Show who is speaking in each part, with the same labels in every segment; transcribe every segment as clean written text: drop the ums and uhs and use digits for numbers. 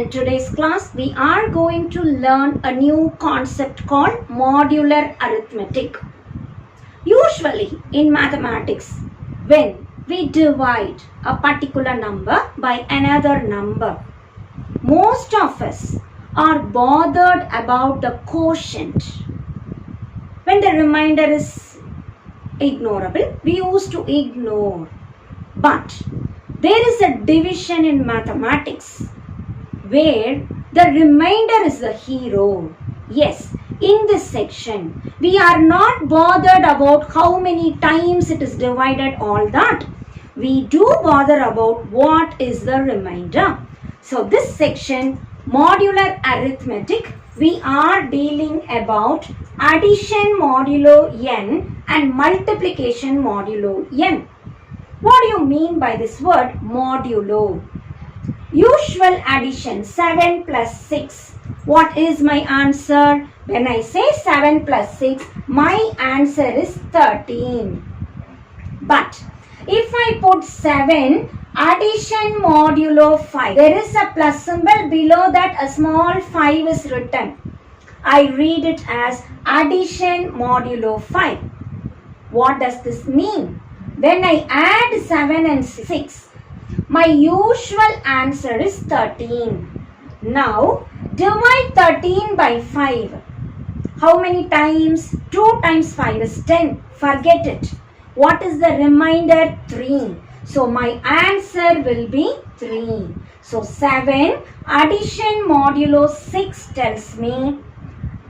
Speaker 1: in today's class we are going to learn a new concept called modular arithmetic. Usually in mathematics, when we divide a particular number by another number, most of us are bothered about the quotient. When the remainder is ignorable, we used to ignore. But there is a division in mathematics where the remainder is the hero. Yes, in this section, we are not bothered about how many times it is divided, all that. We do bother about what is the remainder. So this section, modular arithmetic, we are dealing about addition modulo n and multiplication modulo n. What do you mean by this word modulo? Usual addition 7 plus 6. What is my answer? When I say 7 plus 6, my answer is 13. But if I put 7 addition modulo 5, there is a plus symbol, below that a small 5 is written. I read it as addition modulo 5. What does this mean? When I add 7 and 6, my usual answer is 13. Now, divide 13 by 5. How many times? 2 times 5 is 10. Forget it. What is the remainder? 3. So, my answer will be 3. So, 7 addition modulo 6 tells me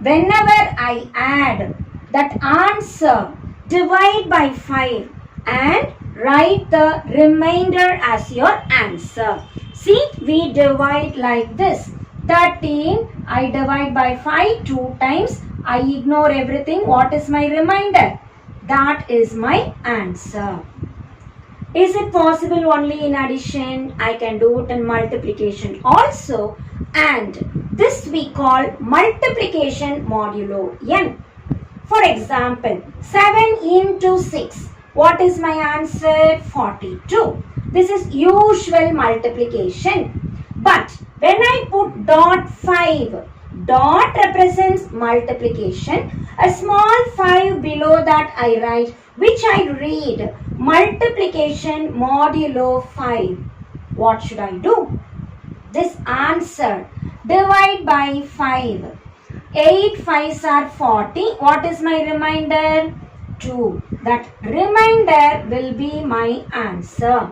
Speaker 1: whenever I add that answer, divide by 5 and write the remainder as your answer. See, we divide like this. 13, I divide by 5 2 times. I ignore everything. What is my remainder? That is my answer. Is it possible only in addition? I can do it in multiplication also. And this we call multiplication modulo n. For example, 7 into 6. What is my answer? 42. This is usual multiplication. But when I put dot 5, dot represents multiplication. A small 5 below that I write, which I read multiplication modulo 5. What should I do? This answer, divide by 5. 8 5s are 40. What is my remainder? 2. That remainder will be my answer.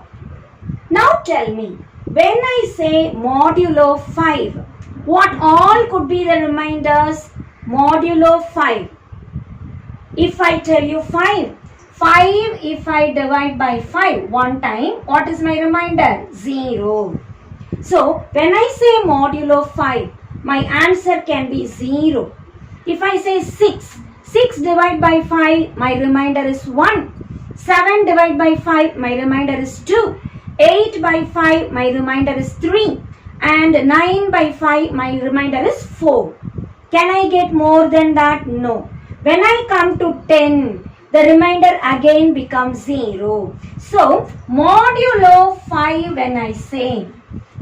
Speaker 1: Now tell me, when I say modulo 5, what all could be the remainders? Modulo 5. If I tell you 5 if I divide by 5 one time, what is my remainder? 0. So, when I say modulo 5, my answer can be 0. If I say 6 divided by 5, my remainder is 1. 7 divided by 5, my remainder is 2. 8 by 5, my remainder is 3. And 9 by 5, my remainder is 4. Can I get more than that? No. When I come to 10, the remainder again becomes 0. So, modulo 5 when I say,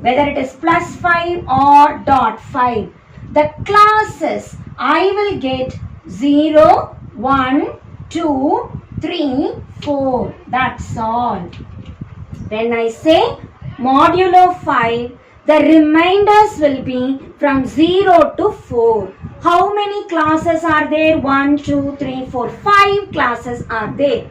Speaker 1: whether it is plus 5 or dot 5, the classes I will get 0, 1, 2, 3, 4. That's all. When I say modulo 5, the remainders will be from 0 to 4. How many classes are there? 1, 2, 3, 4, 5 classes are there.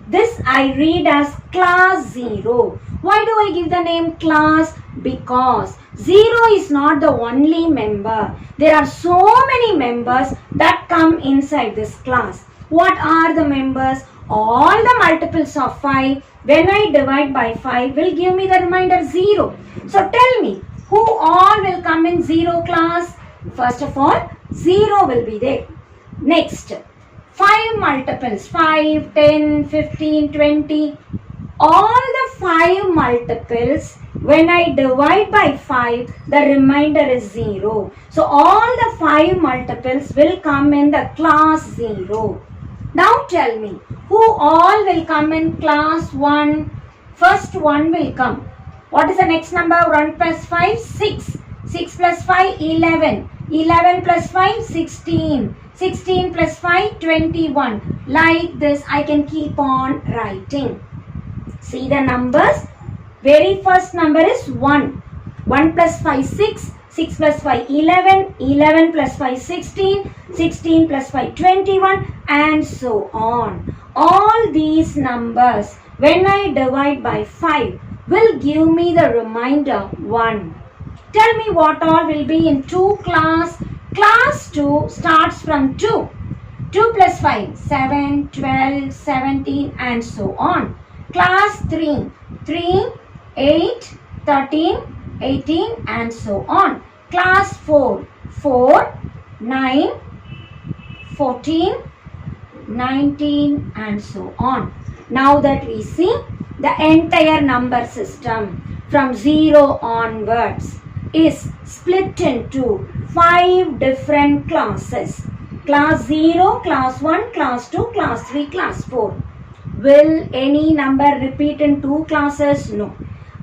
Speaker 1: This I read as class 0. Why do I give the name class? Because 0 is not the only member. There are so many members that come inside this class. What are the members? All the multiples of 5. When I divide by 5 will give me the remainder 0. So tell me, who all will come in 0 class? First of all, 0 will be there. Next, 5 multiples, 5, 10, 15, 20. All the 5 multiples, when I divide by 5, the remainder is 0. So all the 5 multiples will come in the class 0. Now tell me, who all will come in class 1? First 1 will come. What is the next number? 1 plus 5? 6. 6 5, 11. 11 plus 5, 16. 16 plus 5, 21. Like this, I can keep on writing. See the numbers. Very first number is 1. 1 plus 5, 6. 6 plus 5, 11. 11 plus 5, 16. 16 plus 5, 21. And so on. All these numbers, when I divide by 5, will give me the remainder 1. Tell me what all will be in 2 class. Class 2 starts from 2. 2 plus 5, 7, 12, 17 and so on. Class 3, 3, 8, 13, 18 and so on. Class 4, 4, 9, 14, 19 and so on. Now that we see the entire number system from 0 onwards is split into 5 different classes. Class 0, Class 1, Class 2, Class 3, Class 4. Will any number repeat in 2 classes? No.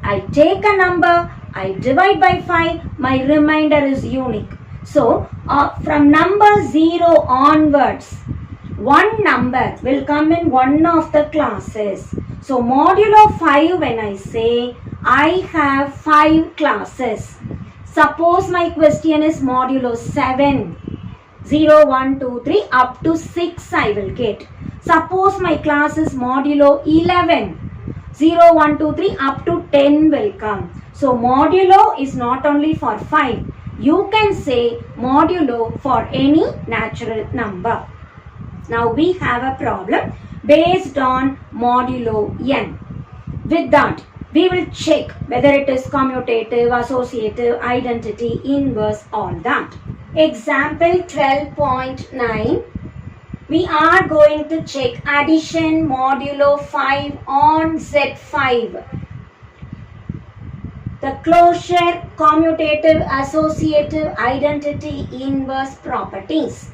Speaker 1: I take a number, I divide by 5, my remainder is unique. So, from number 0 onwards, one number will come in one of the classes. So, modulo 5, when I say, I have 5 classes. Suppose my question is modulo 7. 0, 1, 2, 3 up to 6 I will get. Suppose my class is modulo 11. 0, 1, 2, 3 up to 10 will come. So modulo is not only for 5. You can say modulo for any natural number. Now we have a problem based on modulo n. With that, we will check whether it is commutative, associative, identity, inverse, all that. Example 12.9. We are going to check addition modulo 5 on Z5. The closure, commutative, associative, identity, inverse properties.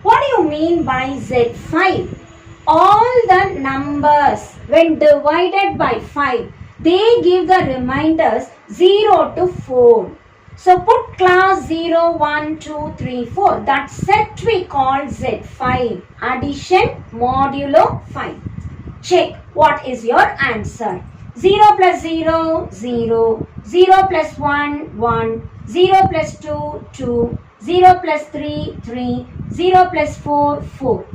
Speaker 1: What do you mean by Z5? All the numbers when divided by 5, they give the reminders 0 to 4. So put class 0, 1, 2, 3, 4. That set we call Z5. Addition modulo 5. Check what is your answer. 0 plus 0, 0. 0 plus 1, 1. 0 plus 2, 2. 0 plus 3, 3. 0 plus 4, 4.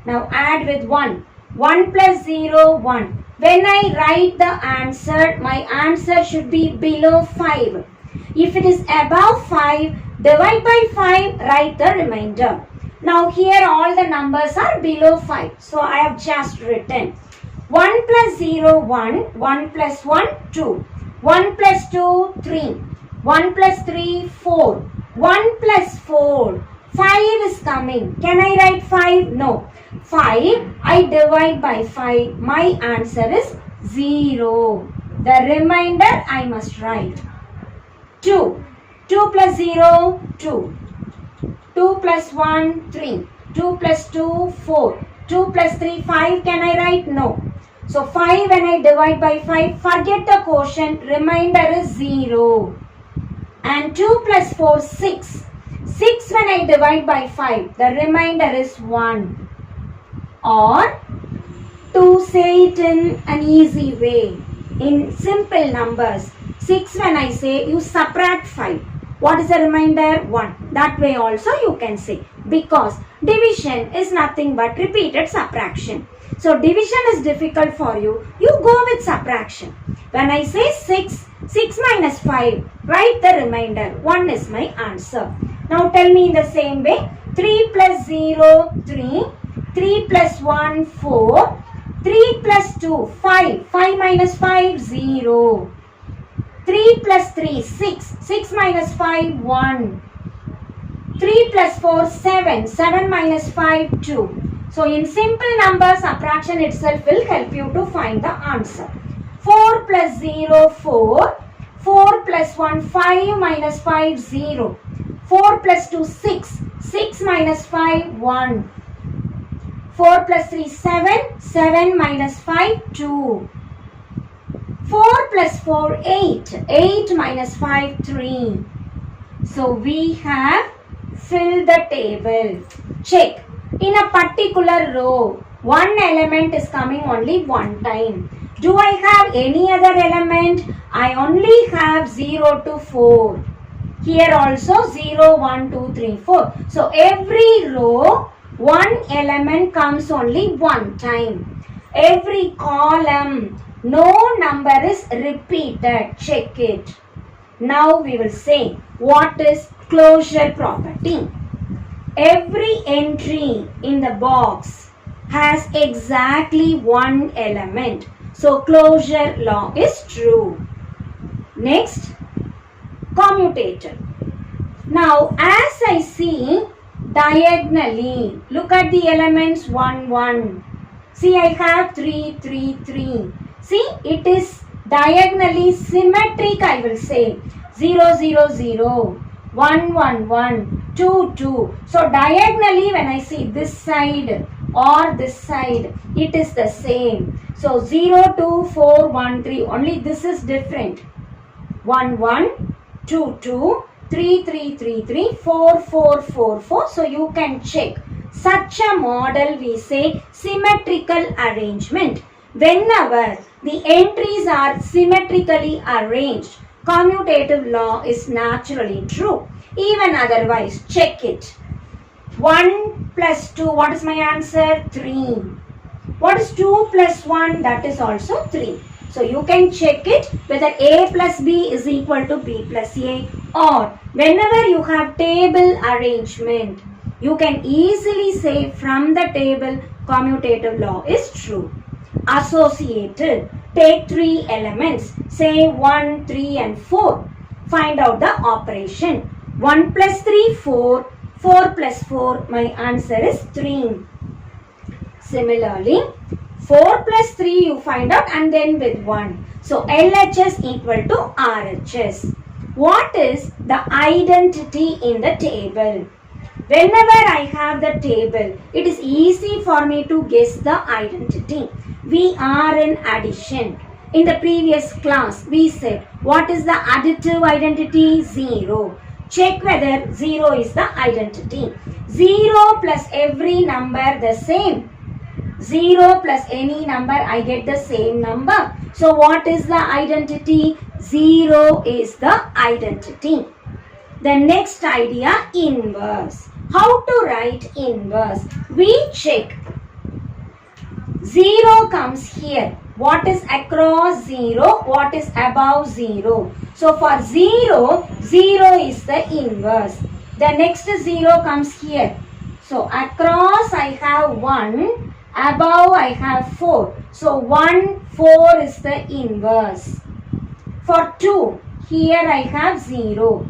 Speaker 1: Now add with 1. 1 plus 0, 1. When I write the answer, my answer should be below 5. If it is above 5, divide by 5, write the remainder. Now here all the numbers are below 5. So I have just written 1 plus 0, 1. 1 plus 1, 2. 1 plus 2, 3. 1 plus 3, 4. 1 plus 4. 5 is coming. Can I write 5? No. 5, I divide by 5. My answer is 0. The remainder I must write. 2. 2 plus 0, 2. 2 plus 1, 3. 2 plus 2, 4. 2 plus 3, 5. Can I write? No. So 5 when I divide by 5, forget the quotient. Remainder is 0. And 2 plus 4, 6. 6 when I divide by 5, the remainder is 1. Or to say it in an easy way, in simple numbers, 6 when I say you subtract 5. What is the remainder? 1. That way also you can say, because division is nothing but repeated subtraction. So division is difficult for you, you go with subtraction. When I say 6, 6 minus 5, write the remainder. 1 is my answer. Now tell me in the same way, 3 plus 0, 3. 3 plus 1, 4. 3 plus 2, 5. 5 minus 5, 0. 3 plus 3, 6. 6 minus 5, 1. 3 plus 4, 7. 7 minus 5, 2. So in simple number, subtraction itself will help you to find the answer. 4 plus 0, 4. 4 plus 1, 5 minus 5, 0. 4 plus 2, 6. 6 minus 5, 1. 4 plus 3, 7. 7 minus 5, 2. 4 plus 4, 8. 8 minus 5, 3. So we have filled the table. Check. In a particular row, one element is coming only one time. Do I have any other element? I only have 0 to 4. Here also 0, 1, 2, 3, 4. So every row, one element comes only one time. Every column, no number is repeated. Check it. Now we will say what is closure property. Every entry in the box has exactly one element. So closure law is true. Next, commutator. Now as I see diagonally, look at the elements 1, 1. See, I have 3, 3, 3. See, it is diagonally symmetric, I will say. 0, 0, 0. 1, 1, 1, 2, 2. So diagonally when I see this side or this side, it is the same. So 0, 2, 4, 1, 3. Only this is different. 1, 1, 2, 2, 3, 3, 3, 3, 4, 4, 4, 4. So you can check. Such a model we say symmetrical arrangement. Whenever the entries are symmetrically arranged, commutative law is naturally true. Even otherwise, check it. 1 plus 2, what is my answer? 3. What is 2 plus 1? That is also 3. So you can check it whether A plus B is equal to B plus A, or whenever you have table arrangement, you can easily say from the table commutative law is true. Associated. Take 3 elements, say 1, 3 and 4. Find out the operation. 1 plus 3, 4. 4 plus 4, my answer is 3. Similarly, 4 plus 3 you find out and then with 1. So LHS equal to RHS. What is the identity in the table? Whenever I have the table, it is easy for me to guess the identity. We are in addition. In the previous class, we said, what is the additive identity? 0. Check whether 0 is the identity. 0 plus every number the same. 0 plus any number, I get the same number. So what is the identity? 0 is the identity. The next idea, inverse. How to write inverse? We check. 0 comes here. What is across 0? What is above 0? So for 0, 0 is the inverse. The next 0 comes here. So across I have 1. Above I have 4. So 1, 4 is the inverse. For 2, here I have 0.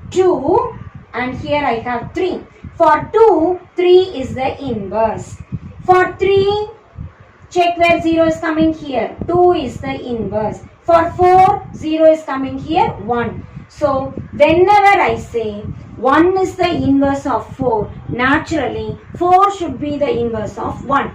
Speaker 1: 2 and here I have 3. For 2, 3 is the inverse. For 3, check where 0 is coming here. 2 is the inverse. For 4, 0 is coming here. 1. So whenever I say 1 is the inverse of 4, naturally 4 should be the inverse of 1.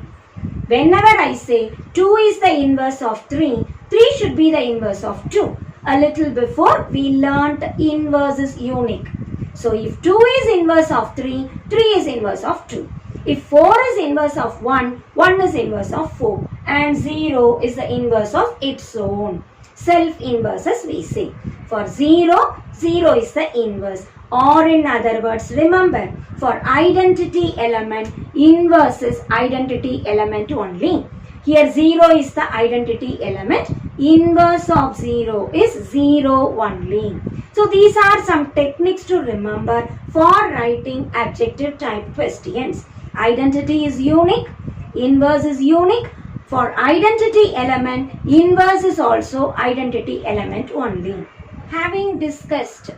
Speaker 1: Whenever I say 2 is the inverse of 3, 3 should be the inverse of 2. A little before we learnt inverse is unique. So if 2 is inverse of 3, 3 is inverse of 2. If 4 is inverse of 1, 1 is inverse of 4. And 0 is the inverse of its own. Self-inverses we say. For 0, 0 is the inverse. Or in other words, remember, for identity element, inverse is identity element only. Here 0 is the identity element. Inverse of 0 is 0 only. So these are some techniques to remember for writing adjective type questions. Identity is unique. Inverse is unique. For identity element, inverse is also identity element only. Having discussed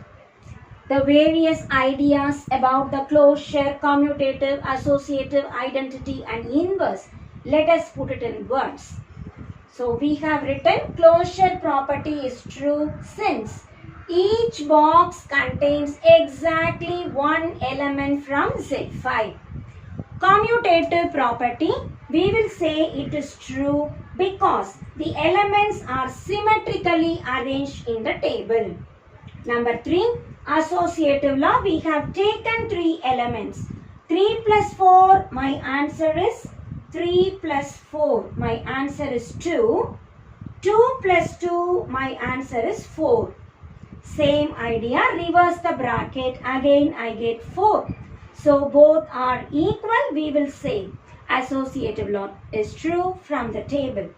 Speaker 1: the various ideas about the closure, commutative, associative, identity and inverse, let us put it in words. So we have written closure property is true since each box contains exactly one element from Z5. Commutative property, we will say it is true because the elements are symmetrically arranged in the table. Number 3, associative law. We have taken 3 elements. 3 plus 4, my answer is 3 plus 4. My answer is 2. 2 plus 2, my answer is 4. Same idea, reverse the bracket. Again I get 4. So both are equal. We will say associative law is true from the table.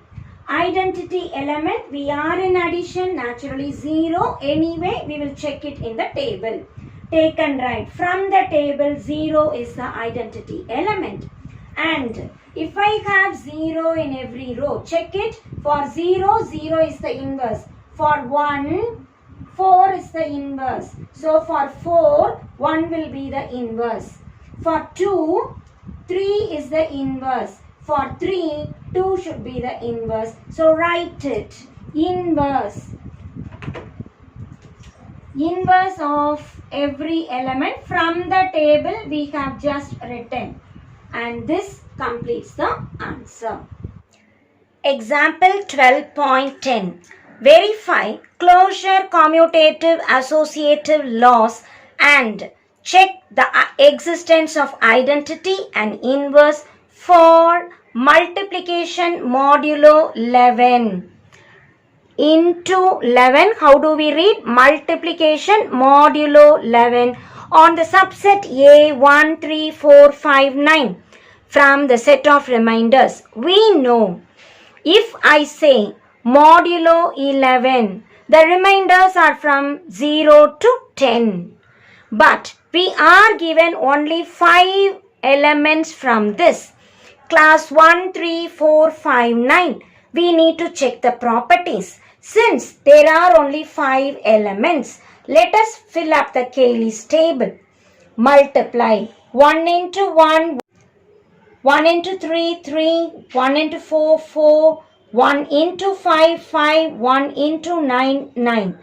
Speaker 1: Identity element, we are in addition, naturally 0. Anyway, we will check it in the table. Taken right from the table, 0 is the identity element. And if I have 0 in every row, check it. For 0, 0 is the inverse. For 1, 4 is the inverse. So for 4, 1 will be the inverse. For 2, 3 is the inverse. For 3, 2 should be the inverse. So write it. Inverse. Inverse of every element from the table we have just written. And this completes the answer. Example 12.10. Verify closure, commutative, associative laws and check the existence of identity and inverse for multiplication modulo 11. Into 11, how do we read? Multiplication modulo 11 on the subset A 1, 3, 4, 5, 9 from the set of reminders. We know if I say modulo 11, the reminders are from 0 to 10. But we are given only 5 elements from this. Class 1, 3, 4, 5, 9. We need to check the properties. Since there are only 5 elements, let us fill up the Cayley's table. Multiply 1 into 1, 1 into 3, 3, 1 into 4, 4, 1 into 5, 5, 1 into 9, 9.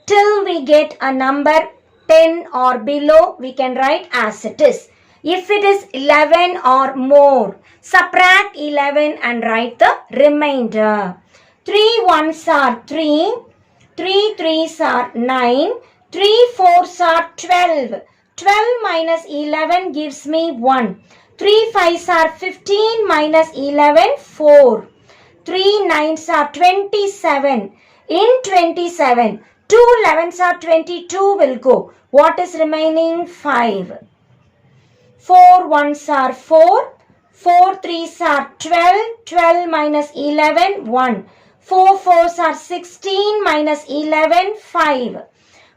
Speaker 1: Till we get a number 10 or below, we can write as it is. If it is 11 or more, subtract 11 and write the remainder. 3 ones are 3, 3 threes are 9, 3 fours are 12. 12 minus 11 gives me 1. 3 fives are 15 minus 11, 4. 3 nines are 27. In 27, 2 11s are 22 will go. What is remaining? 5. 4 ones are 4. 4 threes are 12. 12 minus 11, 1. 4 fours are 16 minus 11, 5.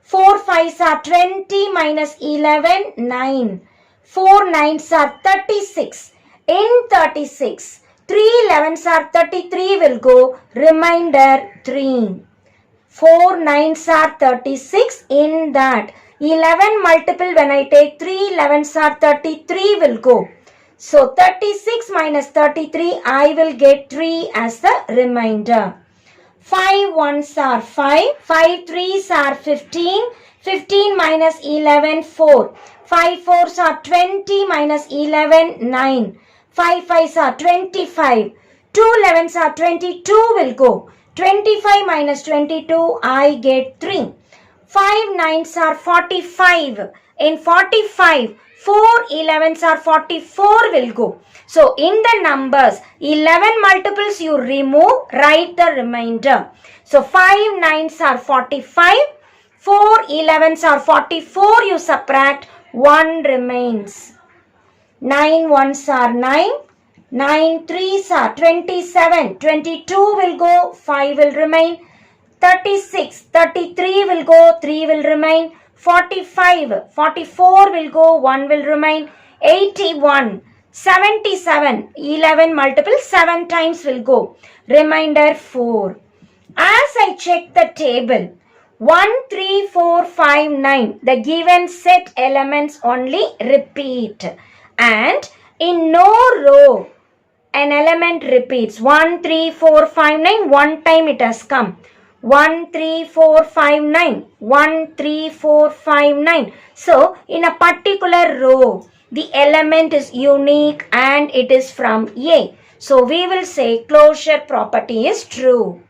Speaker 1: 4 fives are 20 minus 11, 9. 4 nines are 36. In 36, 3 11s are 33 will go. Remainder 3. 4 nines are 36. In that, 11 multiple when I take 3 11s are 33 will go. So 36 minus 33, I will get 3 as the remainder. 5 ones are 5. 5 threes are 15. 15 minus 11, 4. 5 fours are 20 minus 11, 9. 5 fives are 25. 2 11s are 22 will go. 25 minus 22, I get 3. 5 nines are 45. In 45, 4 11s are 44 will go. So in the numbers, 11 multiples you remove, write the remainder. So 5 nines are 45. 4 11s are 44, you subtract, 1 remains. 9 ones are 9. 9 threes are 27. 22 will go, 5 will remain. 36, 33 will go, 3 will remain. 45, 44 will go, 1 will remain. 81, 77, 11 multiple 7 times will go. Remainder 4. As I check the table, 1, 3, 4, 5, 9, the given set elements only repeat. And in no row, an element repeats. 1, 3, 4, 5, 9, one time it has come. 1, 3, 4, 5, 9. 1, 3, 4, 5, 9. So, in a particular row, the element is unique and it is from A. So, we will say closure property is true.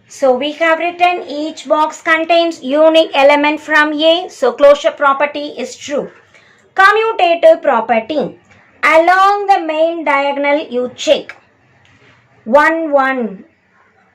Speaker 1: So we have written each box contains unique element from A. So closure property is true. Commutative property. Along the main diagonal you check 1 1,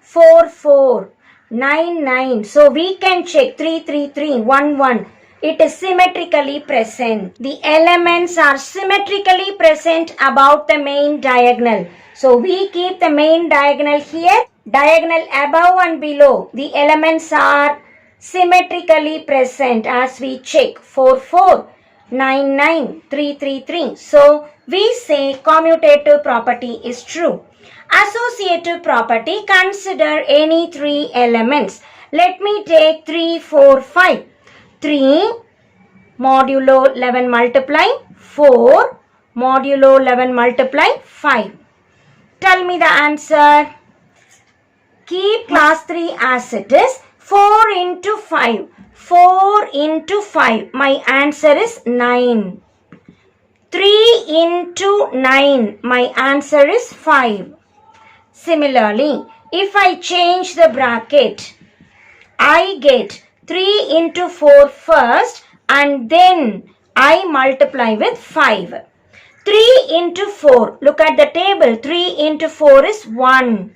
Speaker 1: 4 4, 9 9. So we can check 3 3 3, 1 1. It is symmetrically present. The elements are symmetrically present about the main diagonal. So we keep the main diagonal here. Diagonal above and below. The elements are symmetrically present as we check 4 4, 9 9, 3 3 3. So we say commutative property is true. Associative property, consider any three elements. Let me take 3 4 5. 3 modulo 11 multiply 4 modulo 11 multiply 5. Tell me the answer. Keep class 3 as it is. 4 into 5. 4 into 5. My answer is 9. 3 into 9. My answer is 5. Similarly, if I change the bracket, I get 3 into 4 first and then I multiply with 5. 3 into 4, look at the table, 3 into 4 is 1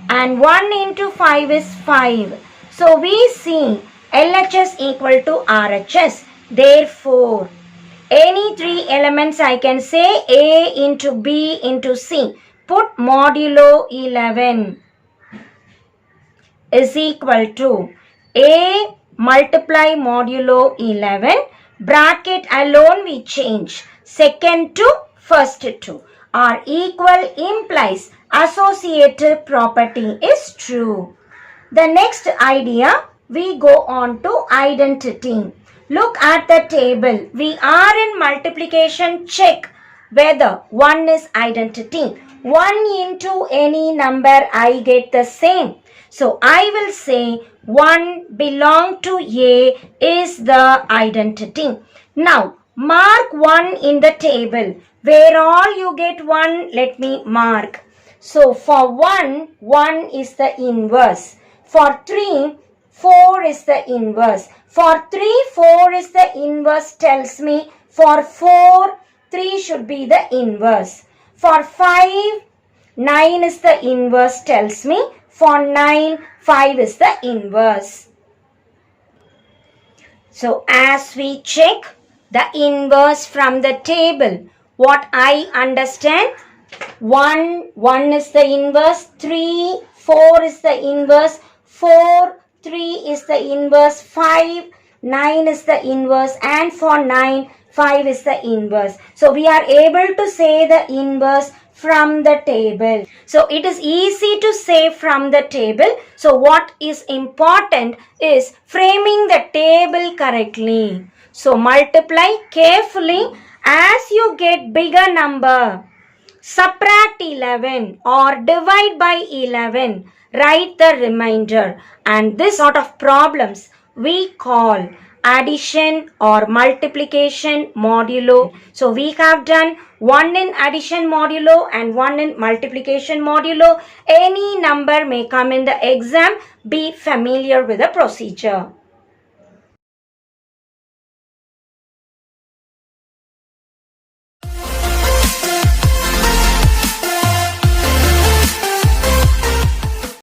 Speaker 1: and 1 into 5 is 5. So we see LHS equal to RHS. Therefore, any three elements I can say A into B into C. Put modulo 11 is equal to A multiply modulo 11. Bracket alone we change. Second to first two are equal implies associative property is true. The next idea, we go on to identity. Look at the table. We are in multiplication. Check whether 1 is identity. 1 into any number I get the same. So I will say 1 belong to A is the identity. Now mark 1 in the table. Where all you get 1, let me mark. So for 1, 1 is the inverse. For 3, 4 is the inverse. For 3, 4 is the inverse tells me for 4, 3 should be the inverse. For 5, 9 is the inverse tells me for 9, 5 is the inverse. So as we check the inverse from the table, what I understand, 1, 1 is the inverse, 3, 4 is the inverse, 4, 3 is the inverse, 5, 9 is the inverse, and for 9, 5 is the inverse. So we are able to say the inverse from the table. So it is easy to say from the table. So what is important is framing the table correctly. So multiply carefully. As you get bigger number, subtract 11 or divide by 11. Write the remainder. And this sort of problems we call addition or multiplication modulo. So we have done one in addition modulo and one in multiplication modulo. Any number may come in the exam. Be familiar with the procedure.